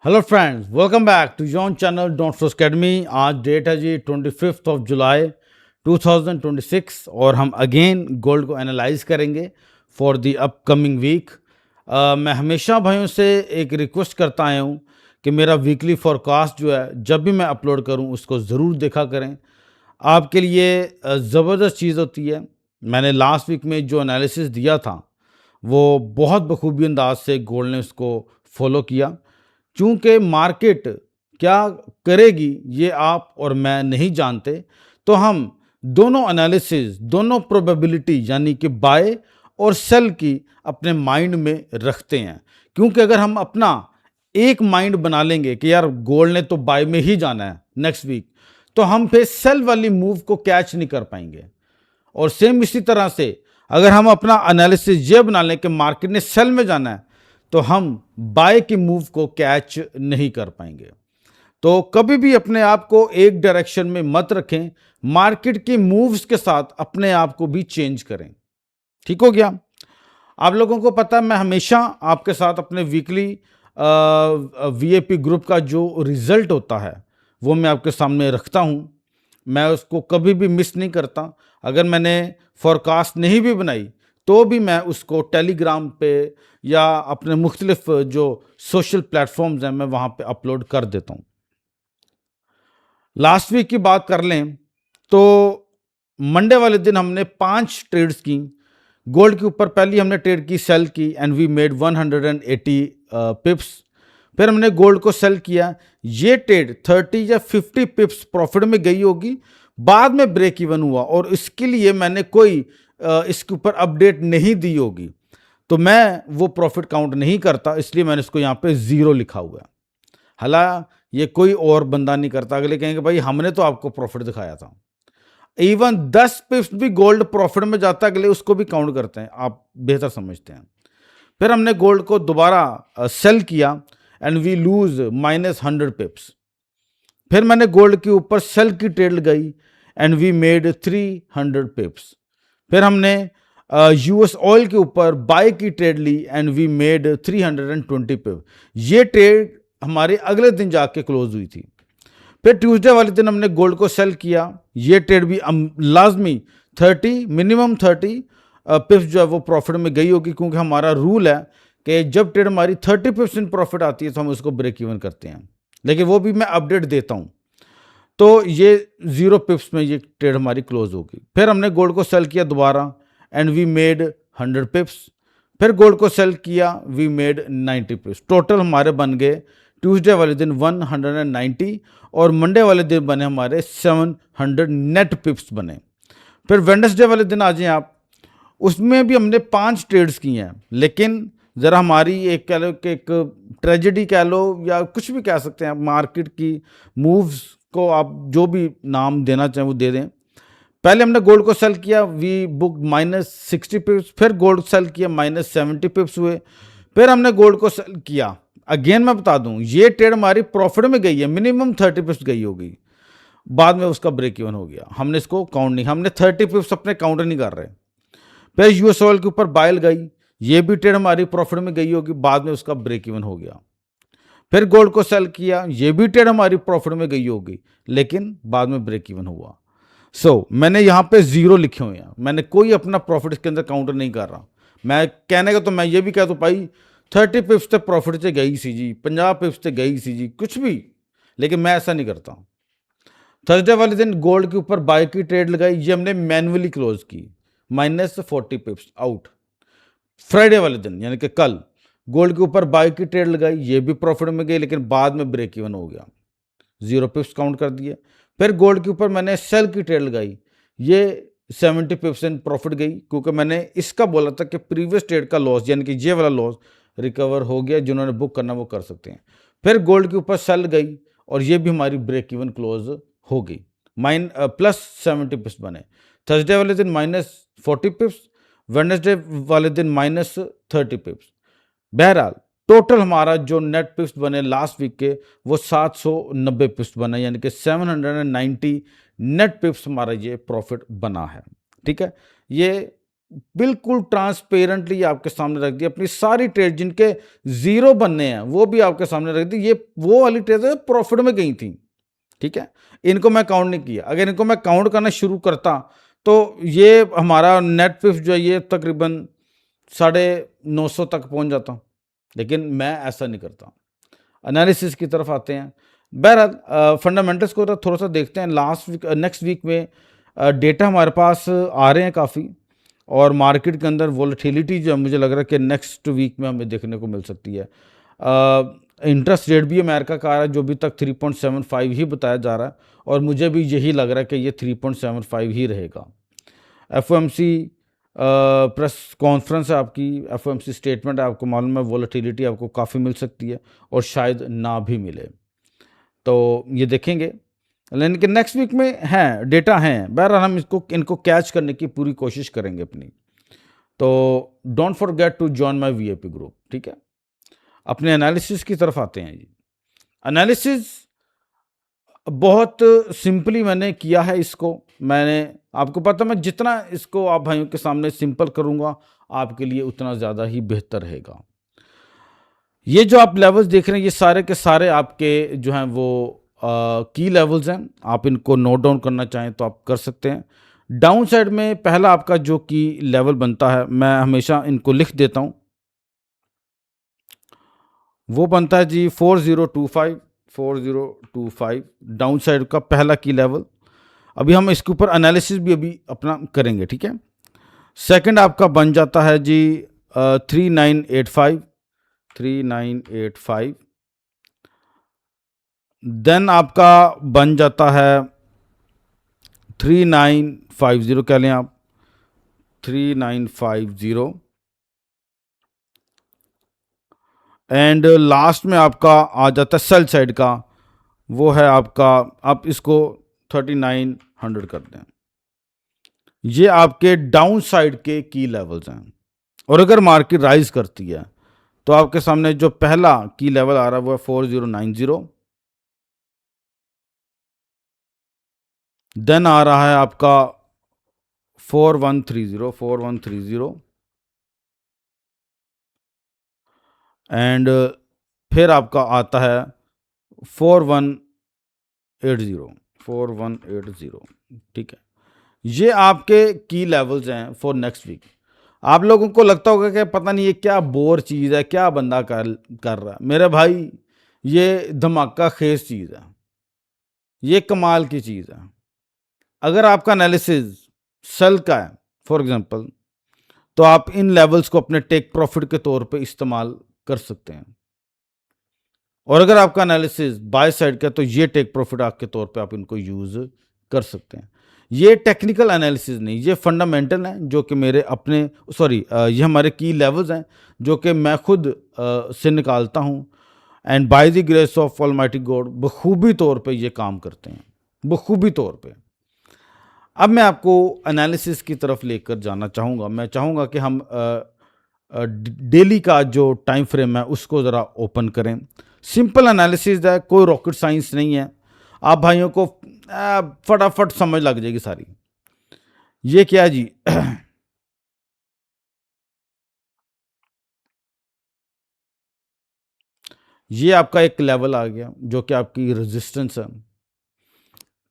Hello friends, welcome back to your channel dot force academy. आज date है जी 25 जुलाई 2026 और हम अगेन गोल्ड को एनालाइज करेंगे फॉर द अपकमिंग वीक। मैं हमेशा भाइयों से एक रिक्वेस्ट करता आया हूँ कि मेरा वीकली फोरकास्ट जो है जब भी मैं अपलोड करूँ उसको ज़रूर देखा करें। आपके लिए ज़बरदस्त चीज़ होती है। मैंने लास्ट वीक में जो एनालिसिस दिया था वो बहुत बखूबी अंदाज से गोल्ड ने उसको फॉलो किया। चूंकि मार्केट क्या करेगी ये आप और मैं नहीं जानते, तो हम दोनों एनालिसिस, दोनों प्रोबेबिलिटी यानी कि बाय और सेल की अपने माइंड में रखते हैं। क्योंकि अगर हम अपना एक माइंड बना लेंगे कि यार गोल्ड ने तो बाय में ही जाना है नेक्स्ट वीक, तो हम फिर सेल वाली मूव को कैच नहीं कर पाएंगे। और सेम इसी तरह से अगर हम अपना एनालिसिस ये बना लें कि मार्केट ने सेल में जाना है, तो हम बाय की मूव को कैच नहीं कर पाएंगे। तो कभी भी अपने आप को एक डायरेक्शन में मत रखें, मार्केट की मूव्स के साथ अपने आप को भी चेंज करें। ठीक हो गया? आप लोगों को पता है मैं हमेशा आपके साथ अपने वीकली वीएपी ग्रुप का जो रिजल्ट होता है वो मैं आपके सामने रखता हूं। मैं उसको कभी भी मिस नहीं करता। अगर मैंने फोरकास्ट नहीं भी बनाई तो भी मैं उसको टेलीग्राम पे या अपने मुख्तलिफ जो सोशल प्लेटफॉर्म्स हैं मैं वहाँ पे अपलोड कर देता हूँ। लास्ट वीक की बात कर लें तो मंडे वाले दिन हमने 5 ट्रेड्स की। गोल्ड के ऊपर पहली हमने ट्रेड की, सेल की एंड वी मेड 180 पिप्स। फिर हमने गोल्ड को सेल किया। ये ट्रेड 30 या 50 पिप्स प्रॉफिट में गई होगी, बाद में ब्रेक इवन हुआ और इसके लिए मैंने कोई इसके ऊपर अपडेट नहीं दी होगी, तो मैं वो प्रॉफिट काउंट नहीं करता, इसलिए मैंने इसको यहाँ पे 0 लिखा हुआ है। हालांकि ये कोई और बंदा नहीं करता। अगले कहेंगे भाई हमने तो आपको प्रॉफिट दिखाया था। इवन 10 पिप्स भी गोल्ड प्रॉफिट में जाता है, अगले उसको भी काउंट करते हैं, आप बेहतर समझते हैं। फिर हमने गोल्ड को दोबारा सेल किया एंड वी लूज -100 पिप्स। फिर मैंने गोल्ड के ऊपर सेल की ट्रेड लगाई एंड वी मेड 300 पिप्स। फिर हमने यूएस ऑयल के ऊपर बाय की ट्रेड ली एंड वी मेड 320 पिप। ये ट्रेड हमारे अगले दिन जाके क्लोज हुई थी। फिर ट्यूसडे वाले दिन हमने गोल्ड को सेल किया। ये ट्रेड भी लाजमी 30 मिनिमम 30 पिप्स जो है वो प्रॉफिट में गई होगी, क्योंकि हमारा रूल है कि जब ट्रेड हमारी 30% प्रॉफिट आती है तो हम उसको ब्रेक इवन करते हैं, लेकिन वो भी मैं अपडेट देता हूँ। तो ये 0 पिप्स में ये ट्रेड हमारी क्लोज होगी। फिर हमने गोल्ड को सेल किया दोबारा एंड वी मेड 100 पिप्स। फिर गोल्ड को सेल किया, वी मेड 90 पिप्स। टोटल हमारे बन गए ट्यूसडे वाले दिन 190 और मंडे वाले दिन बने हमारे 700 नेट पिप्स बने। फिर वेडनेसडे वाले दिन आ जाएं आप, उसमें भी हमने 5 ट्रेड्स की हैं, लेकिन ज़रा हमारी एक कह लो कि एक ट्रेजेडी कह लो या कुछ भी कह सकते हैं, मार्केट की मूव्स को आप जो भी नाम देना चाहें वो दे दें। पहले हमने गोल्ड को सेल किया, वी बुक -60 पिप्स। फिर गोल्ड सेल किया, -70 पिप्स हुए। फिर हमने गोल्ड को सेल किया। अगेन मैं बता दूं ये ट्रेड हमारी प्रॉफिट में गई है, मिनिमम 30 पिप्स गई होगी, बाद में उसका ब्रेक इवन हो गया। हमने इसको काउंट नहीं, हमने 30 पिप्स अपने काउंट नहीं कर रहे। फिर यूएस ऑयल के ऊपर बायल गई, ये भी ट्रेड हमारी प्रॉफिट में गई होगी, बाद में उसका ब्रेक इवन हो गया। फिर गोल्ड को सेल किया, ये भी ट्रेड हमारी प्रॉफिट में गई होगी, लेकिन बाद में ब्रेक इवन हुआ। मैंने यहाँ पे 0 लिखे हुए हैं, मैंने कोई अपना प्रॉफिट इसके अंदर काउंटर नहीं कर रहा। मैं कहने का तो मैं ये भी कह दूँ भाई 30 पिप्स तक प्रॉफिट से गई सी जी, 50 पिप्स से गई सी जी, कुछ भी, लेकिन मैं ऐसा नहीं करता। थर्सडे वाले दिन गोल्ड के ऊपर बाय की ट्रेड लगाई, ये हमने मैनुअली क्लोज की, -40 पिप्स आउट। फ्राइडे वाले दिन यानी कि कल गोल्ड के ऊपर बाय की ट्रेड लगाई, ये भी प्रॉफिट में गई, लेकिन बाद में ब्रेक इवन हो गया, 0 पिप्स काउंट कर दिए। फिर गोल्ड के ऊपर मैंने सेल की ट्रेड लगाई, ये 70% प्रॉफिट गई, क्योंकि मैंने इसका बोला था कि प्रीवियस ट्रेड का लॉस यानी कि ये वाला लॉस रिकवर हो गया, जिन्होंने बुक करना वो कर सकते हैं। फिर गोल्ड के ऊपर सेल गई और ये भी हमारी ब्रेक इवन क्लोज हो गई, +70 पिप्स बने। थर्सडे वाले दिन -40 पिप्स, वेडनेसडे वाले दिन -30 पिप्स। बहरहाल टोटल हमारा जो नेट पिप्स बने लास्ट वीक के वो 790 पिप्स बने, यानी कि 790 नेट पिप्स हमारा ये प्रॉफिट बना है। ठीक है, ये बिल्कुल ट्रांसपेरेंटली आपके सामने रख दी, अपनी सारी ट्रेड जिनके जीरो बनने हैं वो भी आपके सामने रख दी। ये वो वाली ट्रेड है प्रॉफिट में गई थी, ठीक है, इनको मैं काउंट नहीं किया। अगर इनको मैं काउंट करना शुरू करता तो ये हमारा नेट पिफ जो है ये तकरीबन 950 तक पहुंच जाता, लेकिन मैं ऐसा नहीं करता। एनालिसिस की तरफ आते हैं। बहरहाल फंडामेंटल्स को तो थोड़ा सा देखते हैं। नेक्स्ट वीक में डेटा हमारे पास आ रहे हैं काफ़ी, और मार्केट के अंदर वॉलेटिलिटी जो है मुझे लग रहा है कि नेक्स्ट वीक में हमें देखने को मिल सकती है। इंटरेस्ट रेट भी अमेरिका का आ रहा है जो अभी तक 3.75 ही बताया जा रहा है, और मुझे भी यही लग रहा है कि ये 3.75 ही रहेगा। एफओएमसी प्रेस कॉन्फ्रेंस है आपकी, एफओएमसी स्टेटमेंट है, आपको मालूम है वॉलेटिलिटी आपको काफ़ी मिल सकती है और शायद ना भी मिले, तो ये देखेंगे। लेकिन कि नेक्स्ट वीक में हैं डेटा हैं, बहरहाल हम इनको कैच करने की पूरी कोशिश करेंगे अपनी। तो don't forget to join my VIP group, ठीक है। अपने एनालिसिस की तरफ आते हैं जी। एनालिसिस बहुत सिंपली मैंने किया है इसको। मैंने आपको पता, मैं जितना इसको आप भाइयों के सामने सिंपल करूंगा आपके लिए उतना ज़्यादा ही बेहतर रहेगा। ये जो आप लेवल्स देख रहे हैं ये सारे के सारे आपके जो हैं वो की लेवल्स हैं। आप इनको नोट डाउन करना चाहें तो आप कर सकते हैं। डाउन साइड में पहला आपका जो की लेवल बनता है, मैं हमेशा इनको लिख देता हूं, वो बनता है जी 4025 डाउन साइड का पहला की लेवल। अभी हम इसके ऊपर एनालिसिस भी अभी अपना करेंगे, ठीक है। सेकंड आपका बन जाता है जी 3985। देन आपका बन जाता है 3950, कह लें आप 3950, एंड लास्ट में आपका आ जाता है सेल साइड का, वो है आपका, आप इसको 3900 कर दें। ये आपके डाउन साइड के की लेवल्स हैं। और अगर मार्केट राइज करती है तो आपके सामने जो पहला की लेवल आ रहा है वो है 4090। देन आ रहा है आपका 4130 एंड फिर आपका आता है 4180, ठीक है। ये आपके की लेवल्स हैं फॉर नेक्स्ट वीक। आप लोगों को लगता होगा कि पता नहीं ये क्या बोर चीज़ है, क्या बंदा कर रहा है। मेरे भाई ये धमाका खेज चीज़ है, ये कमाल की चीज़ है। अगर आपका एनालिसिस सेल का है फॉर एग्जांपल, तो आप इन लेवल्स को अपने टेक प्रॉफिट के तौर पे इस्तेमाल कर सकते हैं। और अगर आपका एनालिसिस बाय साइड का, तो ये टेक प्रॉफिट के तौर पे आप इनको यूज कर सकते हैं। ये टेक्निकल एनालिसिस नहीं, ये फंडामेंटल हैं जो कि मेरे अपने ये हमारे की लेवल्स हैं जो कि मैं खुद से निकालता हूं, and by the grace of almighty God बखूबी तौर पे ये काम करते हैं, बखूबी तौर पे। अब मैं आपको एनालिसिस की तरफ लेकर जाना चाहूँगा। मैं चाहूँगा कि हम डेली का जो टाइम फ्रेम है उसको ज़रा ओपन करें। सिंपल एनालिसिस है, कोई रॉकेट साइंस नहीं है, आप भाइयों को फटाफट समझ लग जाएगी सारी। ये क्या है जी ये आपका एक लेवल आ गया जो कि आपकी रेजिस्टेंस है।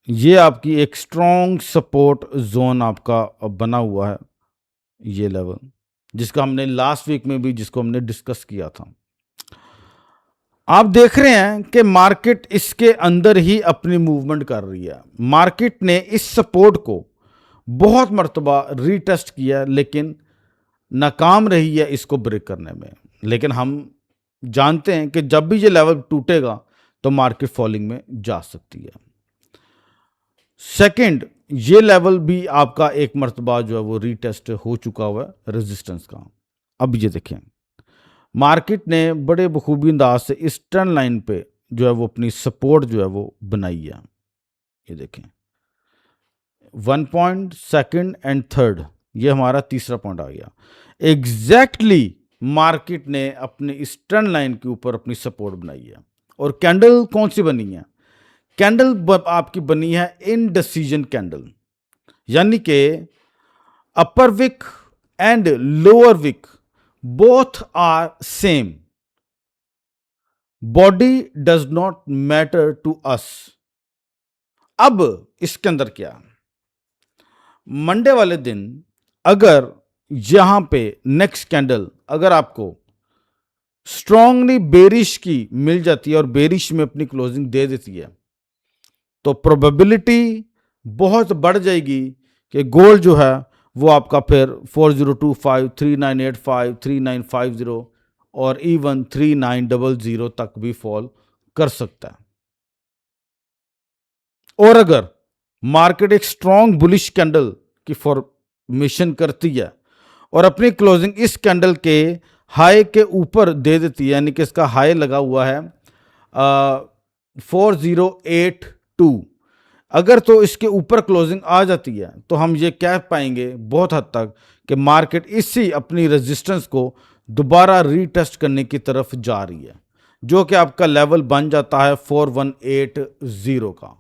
ये आपकी एक स्ट्रॉन्ग सपोर्ट जोन आपका बना हुआ है, ये लेवल जिसका हमने लास्ट वीक में भी जिसको हमने डिस्कस किया था। आप देख रहे हैं कि मार्केट इसके अंदर ही अपनी मूवमेंट कर रही है। मार्केट ने इस सपोर्ट को बहुत मर्तबा रीटेस्ट किया लेकिन नाकाम रही है इसको ब्रेक करने में। लेकिन हम जानते हैं कि जब भी ये लेवल टूटेगा तो मार्केट फॉलिंग में जा सकती है। सेकंड, ये लेवल भी आपका एक मर्तबा जो है वो रीटेस्ट हो चुका हुआ है रेजिस्टेंस का। अब ये देखें, मार्केट ने बड़े बखूबी अंदाज से इस ट्रेंड लाइन पे जो है वो अपनी सपोर्ट जो है वो बनाई है। ये देखें 1 पॉइंट, सेकंड एंड थर्ड, ये हमारा तीसरा पॉइंट आ गया। एग्जैक्टली मार्केट ने अपने इस ट्रेंड लाइन के ऊपर अपनी सपोर्ट बनाई है। और कैंडल कौन सी बनी है? कैंडल आपकी बनी है इनडिसीजन कैंडल, यानी कि अपर Wick and lower wick both are same. Body does not matter to us. अब इसके अंदर क्या, मंडे वाले दिन अगर यहां पे नेक्स्ट कैंडल अगर आपको स्ट्रांगली बेरिश की मिल जाती है और बेरिश में अपनी क्लोजिंग दे देती है, तो प्रोबेबिलिटी बहुत बढ़ जाएगी कि गोल्ड जो है वो आपका फिर 4025, 3985, 3950 और इवन 3900 तक भी फॉल कर सकता है। और अगर मार्केट एक स्ट्रॉन्ग बुलिश कैंडल की फॉर्मेशन करती है और अपनी क्लोजिंग इस कैंडल के हाई के ऊपर दे देती है, यानी कि इसका हाई लगा हुआ है 4082, अगर तो इसके ऊपर क्लोजिंग आ जाती है तो हम ये कह पाएंगे बहुत हद तक कि मार्केट इसी अपनी रेजिस्टेंस को दोबारा रीटेस्ट करने की तरफ जा रही है, जो कि आपका लेवल बन जाता है 4180 का।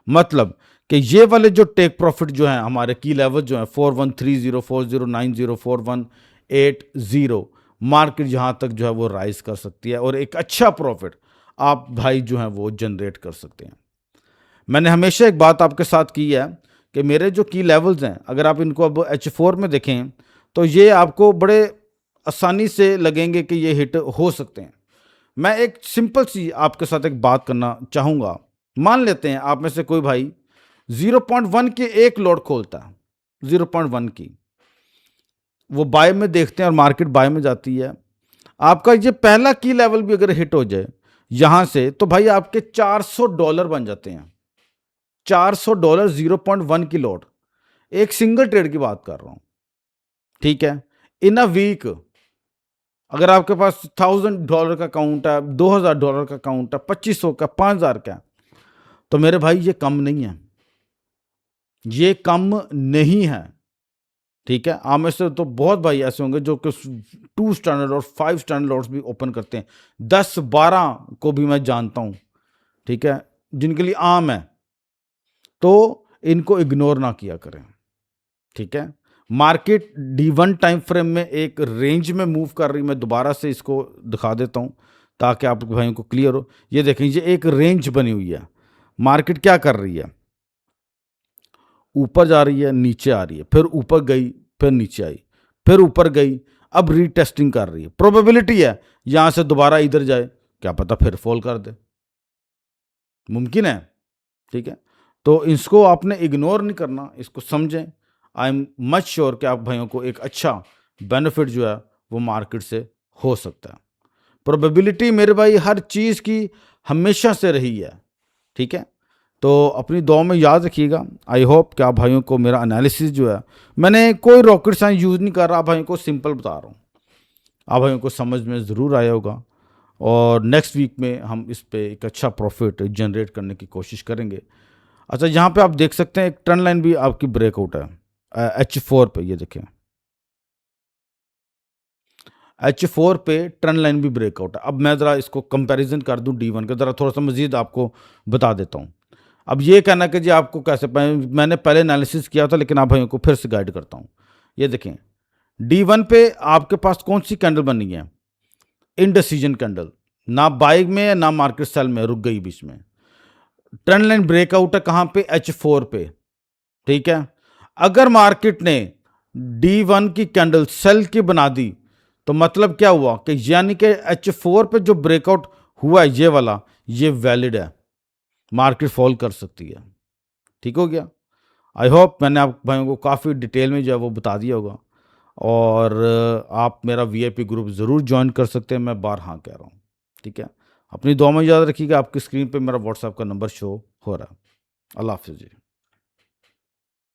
मतलब कि ये वाले जो टेक प्रॉफिट जो है हमारे की लेवल जो है 4130, 4090, 4180, मार्केट यहां तक जो है वो राइज कर सकती है और एक अच्छा प्रॉफिट आप भाई जो है वो जनरेट कर सकते हैं। मैंने हमेशा एक बात आपके साथ की है कि मेरे जो की लेवल्स हैं अगर आप इनको अब H4 में देखें तो ये आपको बड़े आसानी से लगेंगे कि ये हिट हो सकते हैं। मैं एक सिंपल सी आपके साथ एक बात करना चाहूँगा। मान लेते हैं आप में से कोई भाई 0.1 की एक लॉट खोलता है, 0.1 की, वो बाय में देखते हैं और मार्केट बाय में जाती है। आपका ये पहला की लेवल भी अगर हिट हो जाए यहां से तो भाई आपके $400 बन जाते हैं। $400 0.1 की लॉट, एक सिंगल ट्रेड की बात कर रहा हूं, ठीक है। इन अ वीक अगर आपके पास $1000 का अकाउंट है, $2000 का अकाउंट है, 2500 का, 5000 का, तो मेरे भाई ये कम नहीं है, ये कम नहीं है, ठीक है। आप में से तो बहुत भाई ऐसे होंगे जो कि 2 स्टैंडर्ड और 5 स्टैंडर्ड लॉट्स भी ओपन करते हैं, 10-12 को भी मैं जानता हूं, ठीक है, जिनके लिए आम है। तो इनको इग्नोर ना किया करें, ठीक है। मार्केट D1 टाइम फ्रेम में एक रेंज में मूव कर रही, मैं दोबारा से इसको दिखा देता हूं ताकि आप भाइयों को क्लियर हो। ये देखें, ये एक रेंज बनी हुई है, मार्केट क्या कर रही है, ऊपर जा रही है, नीचे आ रही है, फिर ऊपर गई, फिर नीचे आई, फिर ऊपर गई, अब रीटेस्टिंग कर रही है। प्रोबेबिलिटी है यहां से दोबारा इधर जाए, क्या पता फिर फॉल कर दे, मुमकिन है, ठीक है। तो इसको आपने इग्नोर नहीं करना, इसको समझें। आई एम मच श्योर कि आप भाइयों को एक अच्छा बेनिफिट जो है वो मार्केट से हो सकता है। प्रोबेबिलिटी मेरे भाई हर चीज़ की हमेशा से रही है, ठीक है। तो अपनी दुआ में याद रखिएगा। आई होप कि आप भाइयों को मेरा एनालिसिस जो है, मैंने कोई रॉकेट साइंस यूज़ नहीं कर रहा, आप भाइयों को सिंपल बता रहा हूँ, आप भाइयों को समझ में ज़रूर आया होगा। और नेक्स्ट वीक में हम इस पे एक अच्छा प्रॉफिट जनरेट करने की कोशिश करेंगे। अच्छा, यहाँ पे आप देख सकते हैं एक ट्रेंड लाइन भी आपकी ब्रेकआउट है H4 पे, ये देखें H4 पे ट्रेंड लाइन भी ब्रेकआउट है। अब मैं ज़रा इसको कंपैरिजन कर दूं D1 का, ज़रा थोड़ा सा मजीद आपको बता देता हूं। अब ये कहना कि जी आपको कैसे, मैंने पहले एनालिसिस किया था लेकिन आप भाइयों को फिर से गाइड करता हूं। ये देखें D1 पे आपके पास कौन सी कैंडल बनी है, इनडिसीजन कैंडल, ना बाइंग में ना मार्केट सेल में, रुक गई बीच में। ट्रेंड लाइन ब्रेकआउट है कहां पे, H4 पे, ठीक है। अगर मार्केट ने D1 की कैंडल सेल की बना दी तो मतलब क्या हुआ कि यानी कि H4 पे जो ब्रेकआउट हुआ है ये वाला, ये वैलिड है, मार्केट फॉल कर सकती है, ठीक हो गया। आई होप मैंने आप भाइयों को काफ़ी डिटेल में जो है वो बता दिया होगा। और आप मेरा VIP ग्रुप ज़रूर ज्वाइन कर सकते हैं, मैं बार हाँ कह रहा हूँ, ठीक है। अपनी दुआ में याद रखिएगा। आपकी स्क्रीन पे मेरा WhatsApp का नंबर शो हो रहा है। अल्लाह हाफिज़ जी।